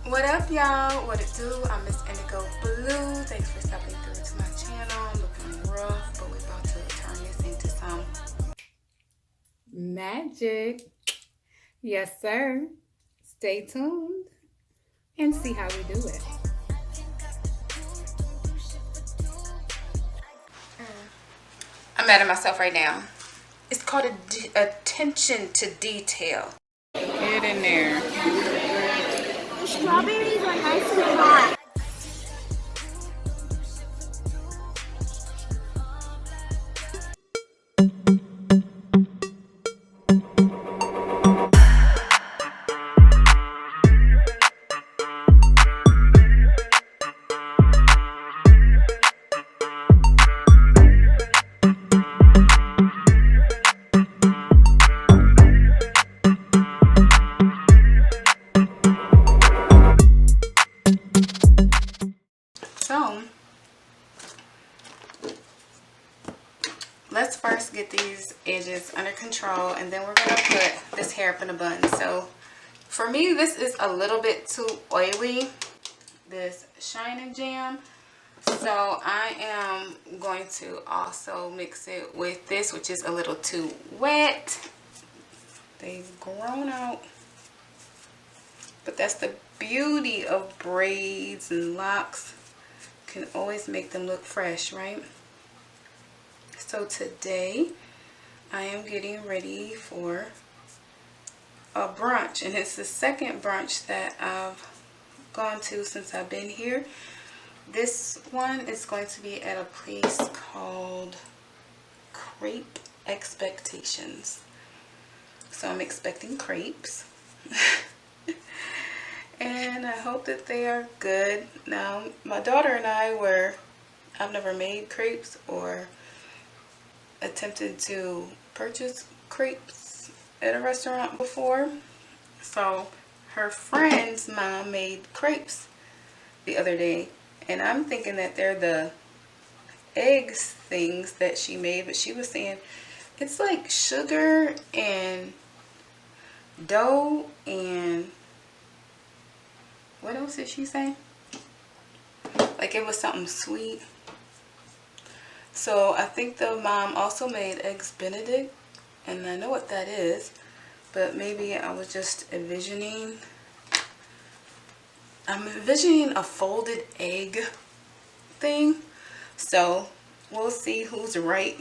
What up, y'all? What it do? I'm Miss Indigo Blue. Thanks for stopping through to my channel. I'm looking rough, but we're about to turn this into some magic. Yes, sir. Stay tuned and see how we do it. I'm mad at myself right now. It's called attention to detail. Get in there. The strawberries are nice and hot. So, let's first get these edges under control, and then we're going to put this hair up in a bun. So, for me, this is a little bit too oily, this Shine and Jam. So, I am going to also mix it with this, which is a little too wet. They've grown out. But that's the beauty of braids and locks. Can always make them look fresh, right? So today I am getting ready for a brunch, and it's the second brunch that I've gone to since I've been here. This one is going to be at a place called Crepe Expectations. So I'm expecting crepes. And I hope that they are good. Now, my daughter and I've never made crepes or attempted to purchase crepes at a restaurant before. So, her friend's mom made crepes the other day. And I'm thinking that they're the eggs things that she made. But she was saying it's like sugar and dough and... what else did she say? Like it was something sweet. So I think the mom also made eggs Benedict, and I know what that is, but maybe I was just envisioning. I'm envisioning a folded egg thing. So we'll see who's right,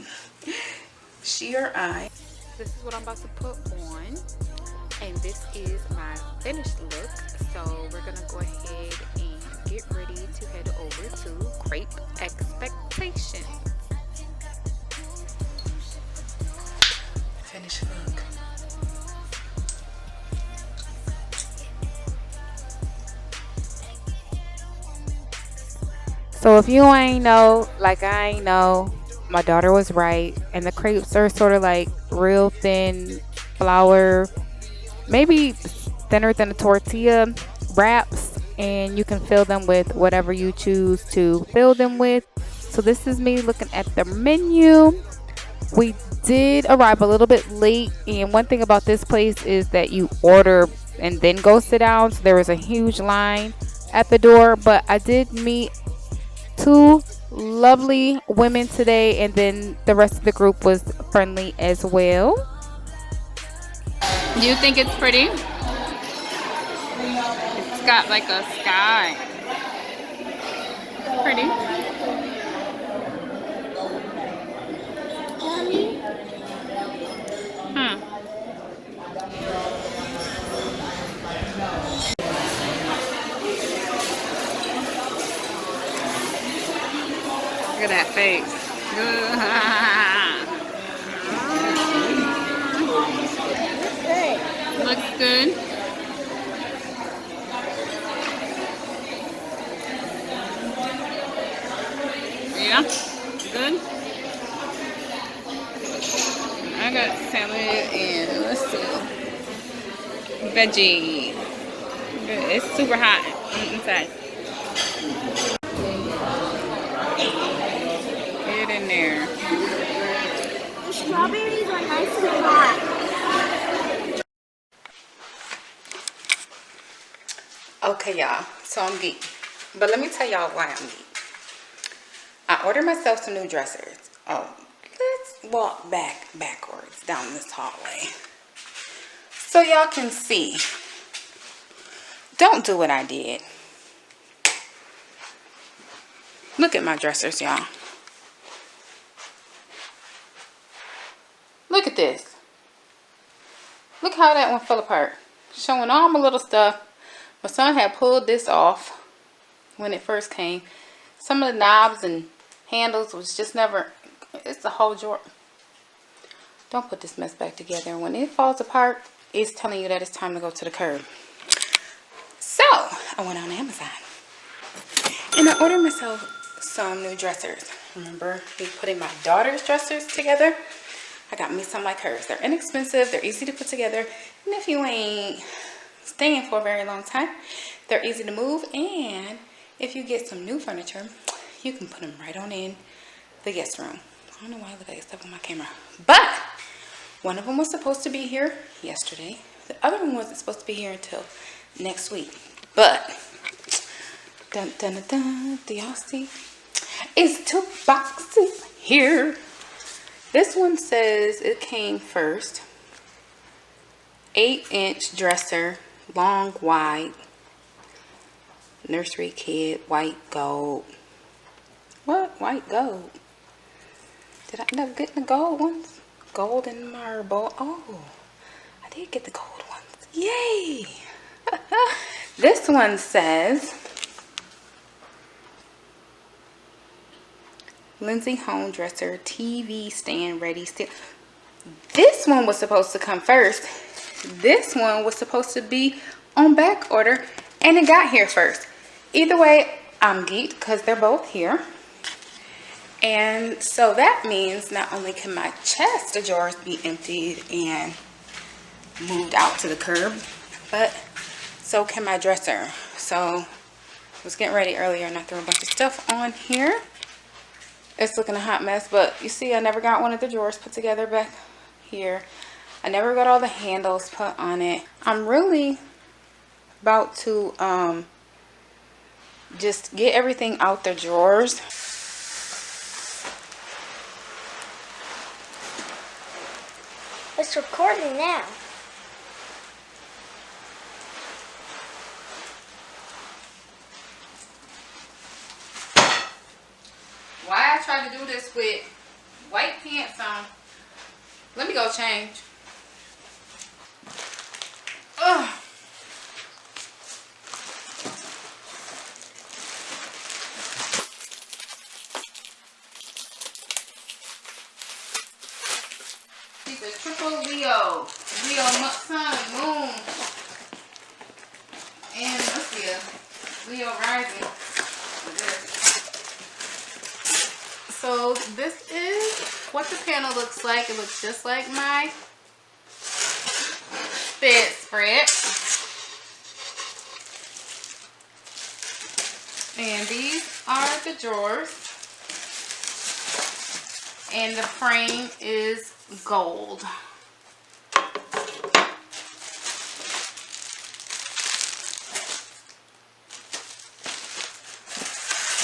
she or I. This is what I'm about to put on. And this is my finished look. So we're gonna go ahead and get ready to head over to Crepe Expectations. Finished look. So if you ain't know, like I ain't know, my daughter was right. And the crepes are sort of like real thin flour, maybe thinner than a tortilla wraps, and you can fill them with whatever you choose to fill them with. So this is me looking at the menu. We did arrive a little bit late, and one thing about this place is that you order and then go sit down. So there was a huge line at the door, but I did meet two lovely women today, and then the rest of the group was friendly as well. Do you think it's pretty? It's got like a sky. Pretty. Look at that face. Looks good. Yeah, good. I got salad and let's see, veggie. It's super hot inside. Get in there. The strawberries are nice and hot. Okay, y'all, so I'm geek. But let me tell y'all why I'm geek. I ordered myself some new dressers. Oh, let's walk backwards down this hallway so y'all can see. Don't do what I did. Look at my dressers, y'all. Look at this. Look how that one fell apart. Showing all my little stuff. My son had pulled this off when it first came. Some of the knobs and handles was just never, it's the whole drawer. Don't put this mess back together. When it falls apart, it's telling you that it's time to go to the curb. So, I went on Amazon. And I ordered myself some new dressers. Remember me putting my daughter's dressers together? I got me some like hers. They're inexpensive. They're easy to put together. And if you ain't staying for a very long time, they're easy to move. And if you get some new furniture, you can put them right on in the guest room. I don't know why I look like stuff on my camera. But one of them was supposed to be here yesterday. The other one wasn't supposed to be here until next week. But dun dun dun dun, do y'all see? It's 2 boxes here. This one says it came first. 8-inch dresser, long, wide, nursery kid, white gold. What? White gold? Did I never get the gold ones? Gold and marble. Oh, I did get the gold ones. Yay! This one says Lindsay Home Dresser TV stand ready still. This one was supposed to come first. This one was supposed to be on back order and it got here first. Either way, I'm geeked because they're both here. And so that means not only can my chest of drawers be emptied and moved out to the curb, but so can my dresser. So I was getting ready earlier and I threw a bunch of stuff on here. It's looking a hot mess, but you see I never got one of the drawers put together back here. I never got all the handles put on it. I'm really about to just get everything out the drawers. It's recording now. Why I try to do this with white pants on? Let me go change. Ugh. She's a triple Leo. Leo, sun, moon. And let's see, a Leo rising. So this is what the panel looks like. It looks just like my bedspread. And these are the drawers. And the frame is gold.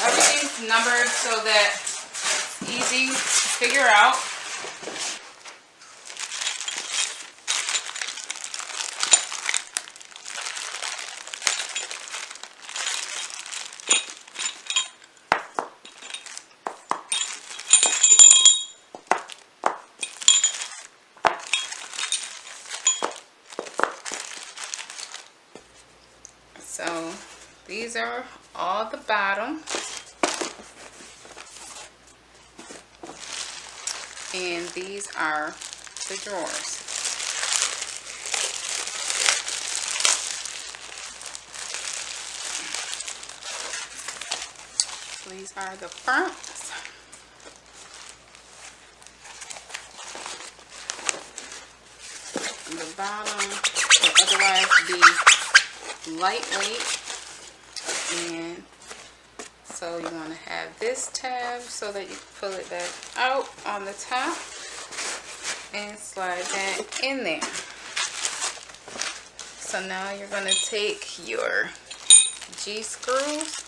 Everything's numbered so that it's easy to figure out. So these are all the bottom. And these are the drawers. So these are the fronts. And the bottom will otherwise be lightweight. And so you want to have this tab so that you can pull it back out on the top and slide that in there. So now you're going to take your G-screws.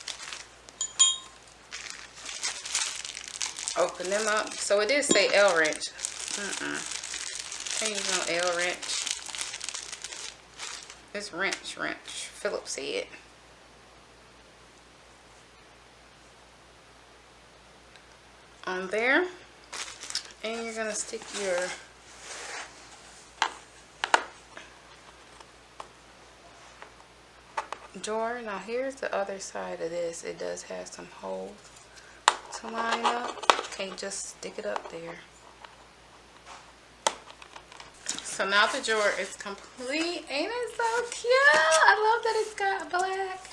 Open them up. So it did say L wrench. Can't use no L wrench. It's wrench. Phillips said. On there. And you're gonna stick your drawer. Now here's the other side of this. It does have some holes to line up. Can't just stick it up there. So now the drawer is complete. Ain't it so cute? I love that it's got black.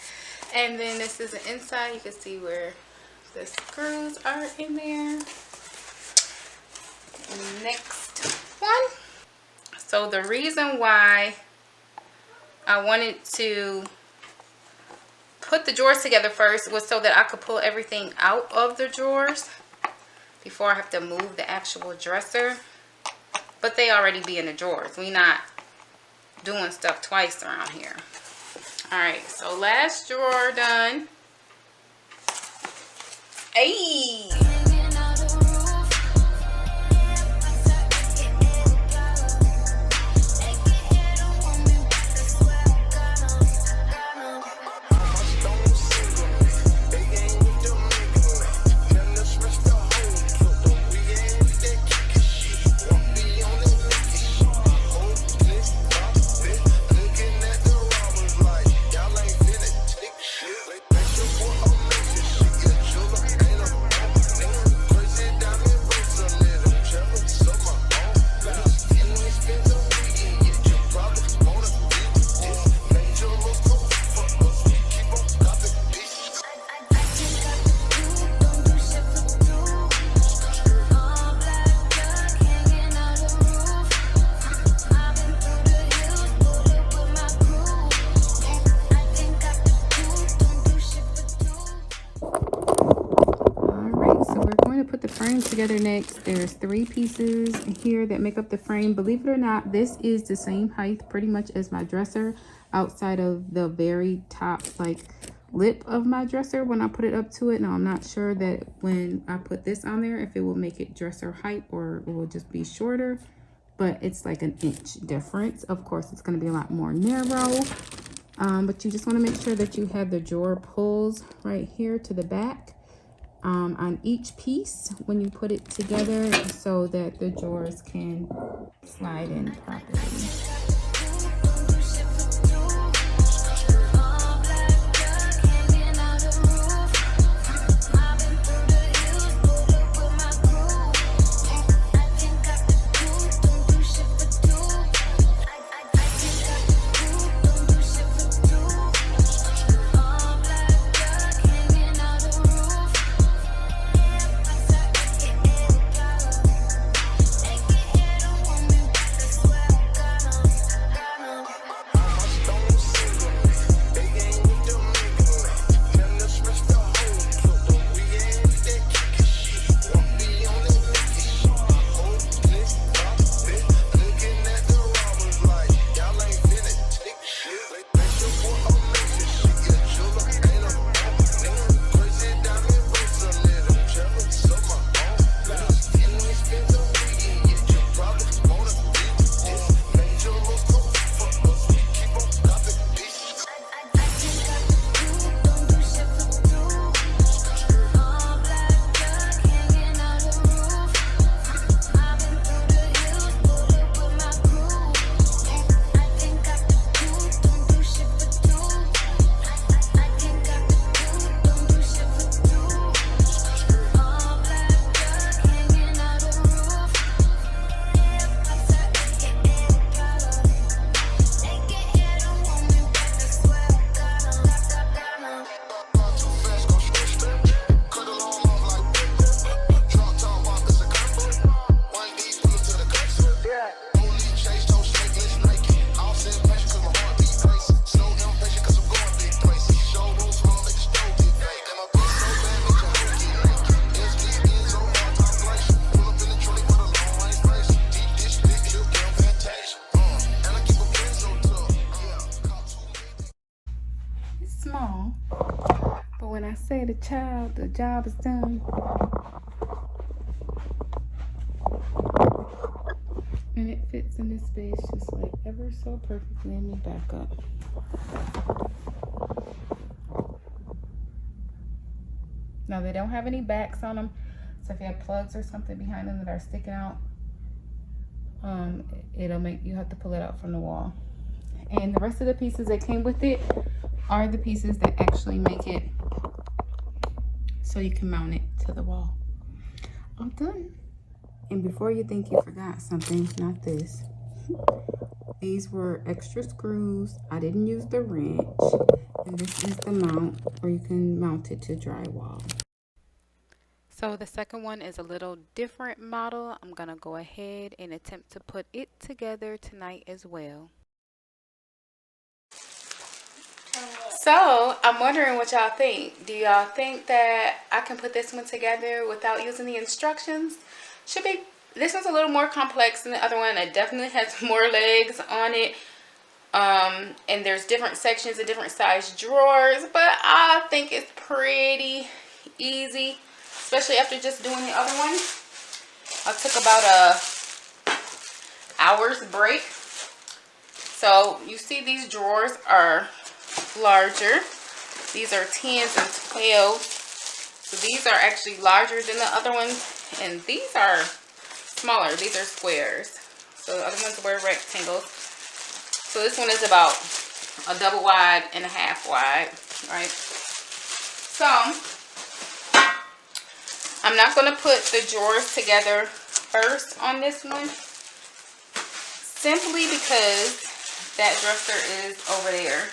And then this is the inside. You can see where the screws are in there. Next one. So the reason why I wanted to put the drawers together first was so that I could pull everything out of the drawers before I have to move the actual dresser. But they already be in the drawers. We not doing stuff twice around here. Alright, so last drawer done. Hey! Together next. There's 3 pieces here that make up the frame. Believe it or not, this is the same height pretty much as my dresser, outside of the very top like lip of my dresser when I put it up to it. Now I'm not sure that when I put this on there if it will make it dresser height or it will just be shorter, but it's like an inch difference. Of course it's going to be a lot more narrow, but you just want to make sure that you have the drawer pulls right here to the back on each piece when you put it together so that the drawers can slide in properly. long. But when I say the child, the job is done. And it fits in this space just like ever so perfectly. Let me back up. Now they don't have any backs on them. So if you have plugs or something behind them that are sticking out, it'll make you have to pull it out from the wall. And the rest of the pieces that came with it are the pieces that actually make it so you can mount it to the wall. I'm done. And before you think you forgot something, not this. These were extra screws. I didn't use the wrench. And this is the mount where you can mount it to drywall. So the second one is a little different model. I'm gonna go ahead and attempt to put it together tonight as well. So I'm wondering what y'all think. Do y'all think that I can put this one together without using the instructions? Should be. This one's a little more complex than the other one. It definitely has more legs on it. And there's different sections and different size drawers, but I think it's pretty easy, especially after just doing the other one. I took about a hour's break. So you see these drawers are larger. These are 10s and 12s. So these are actually larger than the other ones, and these are smaller. These are squares. So the other ones were rectangles. So this one is about a double wide and a half wide, right? So I'm not going to put the drawers together first on this one, simply because that dresser is over there.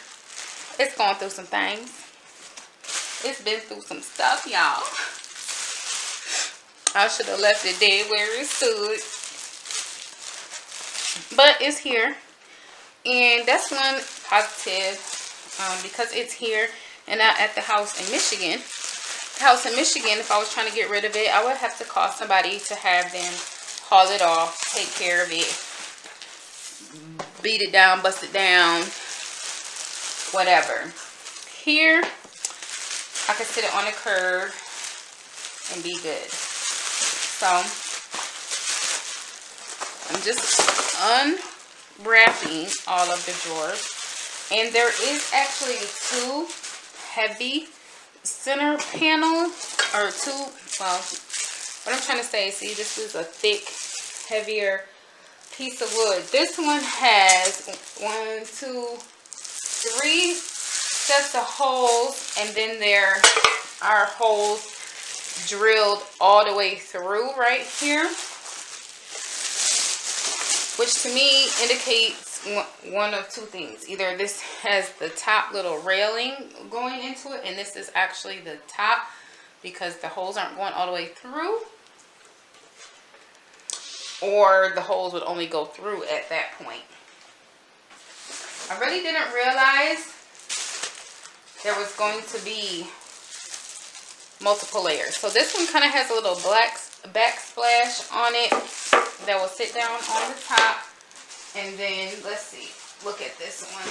It's going through some things. It's been through some stuff, y'all. I should have left it dead where it stood. But it's here. And that's one positive, because it's here and not at the house in Michigan. The house in Michigan, if I was trying to get rid of it, I would have to call somebody to have them haul it off, take care of it, beat it down, bust it down, whatever. Here, I can sit it on the curb and be good. So I'm just unwrapping all of the drawers, and there is actually two heavy center panel, or two, well, what I'm trying to say, see, this is a thick, heavier piece of wood. This one has 1, 2, 3 sets of holes, and then there are holes drilled all the way through right here, which to me indicates one of two things. Either this has the top little railing going into it, and this is actually the top because the holes aren't going all the way through, or the holes would only go through at that point. I really didn't realize there was going to be multiple layers. So this one kind of has a little black backsplash on it that will sit down on the top. And then, let's see, look at this one.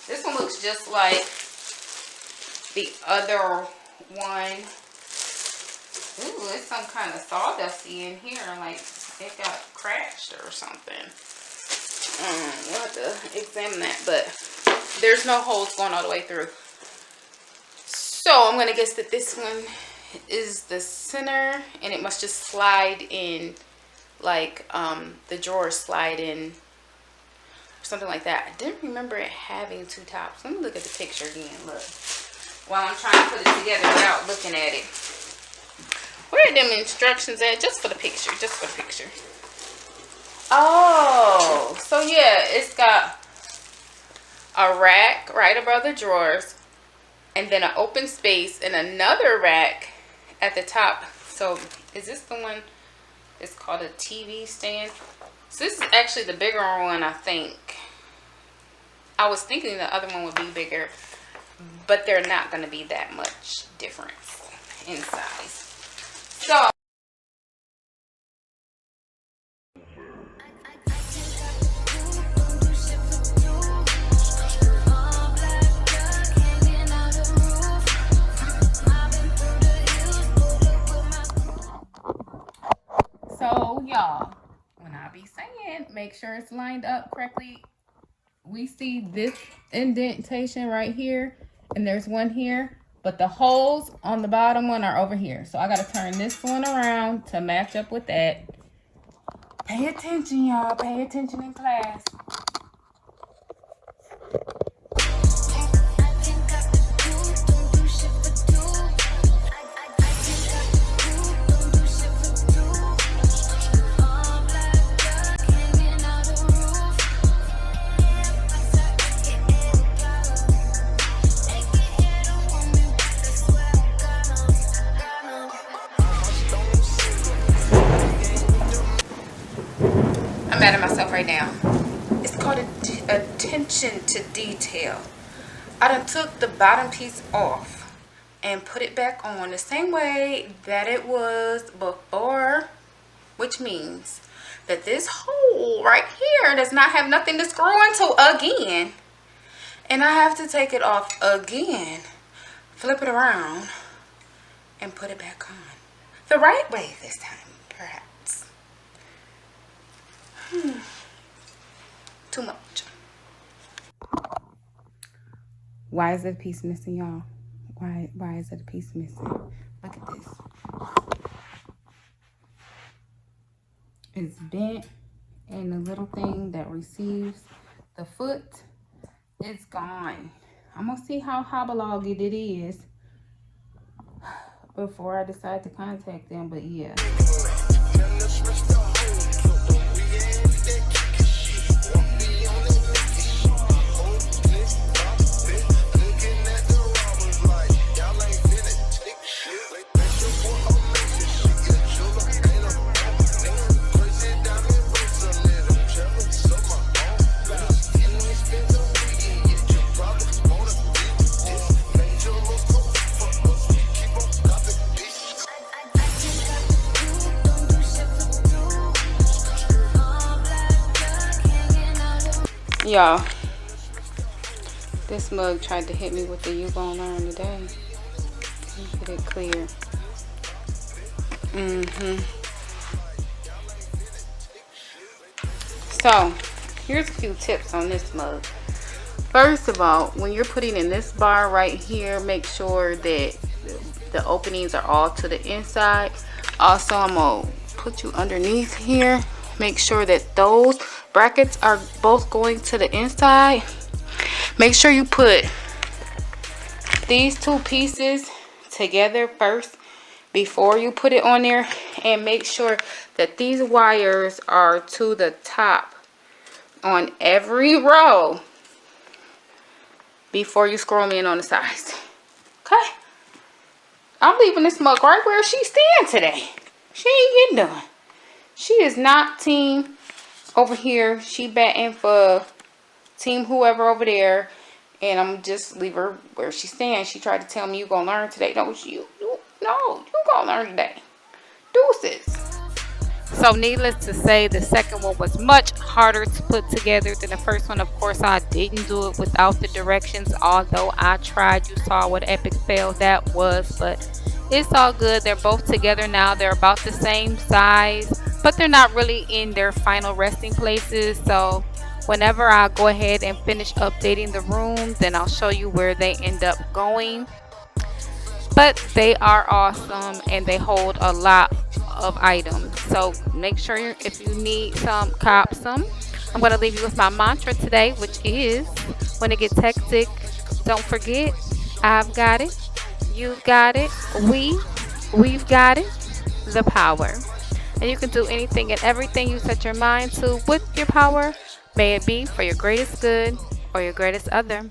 This one looks just like the other one. Ooh, it's some kind of sawdusty in here, like it got crashed or something. We'll have to examine that, but there's no holes going all the way through. So I'm gonna guess that this one is the center, and it must just slide in, like the drawers slide in, or something like that. I didn't remember it having two tops. Let me look at the picture again. Look, while I'm trying to put it together without looking at it. Where are them instructions at? Just for the picture. Just for the picture. Oh, so yeah, it's got a rack right above the drawers, and then an open space and another rack at the top. So is this the one? It's called a TV stand. So this is actually the bigger one, I think. I was thinking the other one would be bigger, but they're not going to be that much difference in size. So make sure it's lined up correctly. We see this indentation right here, and there's one here, but the holes on the bottom one are over here. So I got to turn this one around to match up with that. Pay attention, y'all. Pay attention in class. I'm mad at myself right now. It's called attention to detail. I done took the bottom piece off and put it back on the same way that it was before, which means that this hole right here does not have nothing to screw into again. And I have to take it off again, flip it around, and put it back on. The right way this time, perhaps. Too much. Why is that piece missing, y'all? Why is that a piece missing? Look at this. It's bent, and the little thing that receives the foot is gone. I'm gonna see how hobbloggy it is before I decide to contact them, but yeah. Y'all, this mug tried to hit me with the "you gonna learn today." Let me get it clear. So, here's a few tips on this mug. First of all, when you're putting in this bar right here, make sure that the openings are all to the inside. Also, I'm gonna put you underneath here. Make sure that those brackets are both going to the inside. Make sure you put these two pieces together first before you put it on there, and make sure that these wires are to the top on every row before you screw them in on the sides. Okay, I'm leaving this mug right where she stands today. She ain't getting done. She is not team over here. She batting for team whoever over there, and I'm just leave her where she stands. She tried to tell me you gonna learn today. No, you gonna learn today. Deuces. So needless to say, the second one was much harder to put together than the first one. Of course, I didn't do it without the directions, although I tried. You saw what epic fail that was, but it's all good. They're both together now. They're about the same size, but they're not really in their final resting places. So whenever I go ahead and finish updating the room, then I'll show you where they end up going. But they are awesome, and they hold a lot of items. So make sure if you need some, cop some. I'm going to leave you with my mantra today, which is, when it gets hectic, don't forget, I've got it, you've got it, we've got it, the power. And you can do anything and everything you set your mind to with your power. May it be for your greatest good or your greatest other.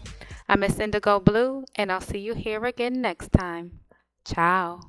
I'm Miss Indigo Blue, and I'll see you here again next time. Ciao.